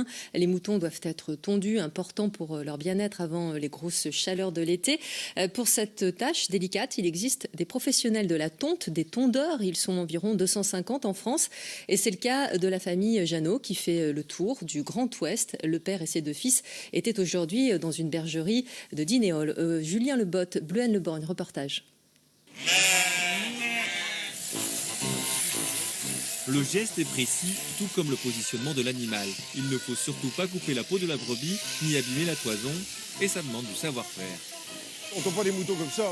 main. Les moutons doivent être tondus, important pour leur bien-être avant les grosses chaleurs de l'été. Pour cette tâche délicate, il existe des professionnels de la tonte, des tondeurs. Ils sont environ 250 en France. Et c'est le cas de la famille Jeannot qui fait le tour du Grand Ouest. Le père et ses deux fils étaient aujourd'hui dans une bergerie de Dinéol. Julien Lebotte, Bleuhen Le Borgne, reportage. Le geste est précis, tout comme le positionnement de l'animal. Il ne faut surtout pas couper la peau de la brebis, ni abîmer la toison, et ça demande du savoir-faire. On ne tond pas des moutons comme ça.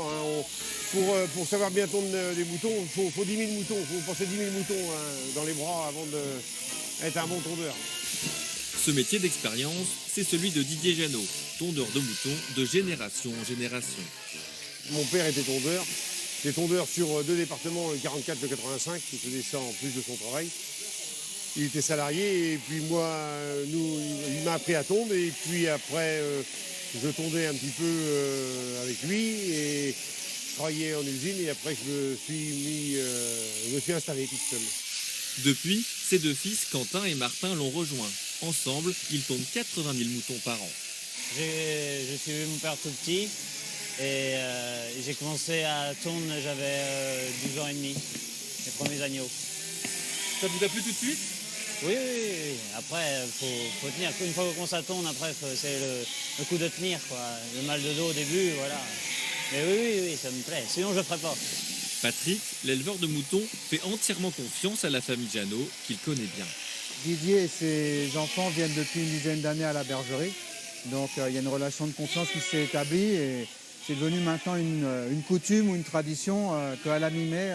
Pour savoir bien tondre des moutons, il faut 10 000 moutons. Il faut passer 10 000 moutons dans les bras avant d'être un bon tondeur. Ce métier d'expérience, c'est celui de Didier Jeannot, tondeur de moutons de génération en génération. Mon père était tondeur. Il était tondeur sur 2 départements, le 44 et le 85, qui faisait ça en plus de son travail. Il était salarié et puis moi, il m'a appris à tondre et puis après, je tondais un petit peu avec lui et je travaillais en usine et après je me suis installé tout seul. Depuis, ses deux fils, Quentin et Martin, l'ont rejoint. Ensemble, ils tondent 80 000 moutons par an. J'ai suivi mon père tout petit et j'ai commencé à tondre, j'avais 12 ans et demi, les premiers agneaux. Ça vous a plu tout de suite ? Oui. Après, faut tenir. Une fois qu'on s'attend, après, c'est le coup de tenir, quoi. Le mal de dos au début, voilà. Mais oui, ça me plaît. Sinon, je ne ferais pas. Patrick, l'éleveur de moutons, fait entièrement confiance à la famille Jeannot, qu'il connaît bien. Didier et ses enfants viennent depuis une dizaine d'années à la bergerie. Donc, il y a une relation de confiance qui s'est établie et c'est devenu maintenant une coutume ou une tradition qu'à la mi-mai,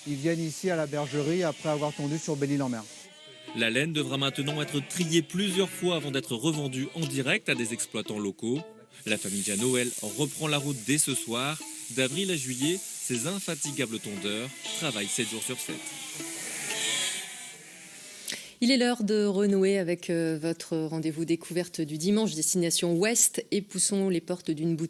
ils viennent ici à la bergerie après avoir tondu sur Belle-Île-en-Mer. La laine devra maintenant être triée plusieurs fois avant d'être revendue en direct à des exploitants locaux. La famille Jeannot, elle, reprend la route dès ce soir. D'avril à juillet, ces infatigables tondeurs travaillent 7 jours sur 7. Il est l'heure de renouer avec votre rendez-vous découverte du dimanche, destination Ouest, et poussons les portes d'une boutique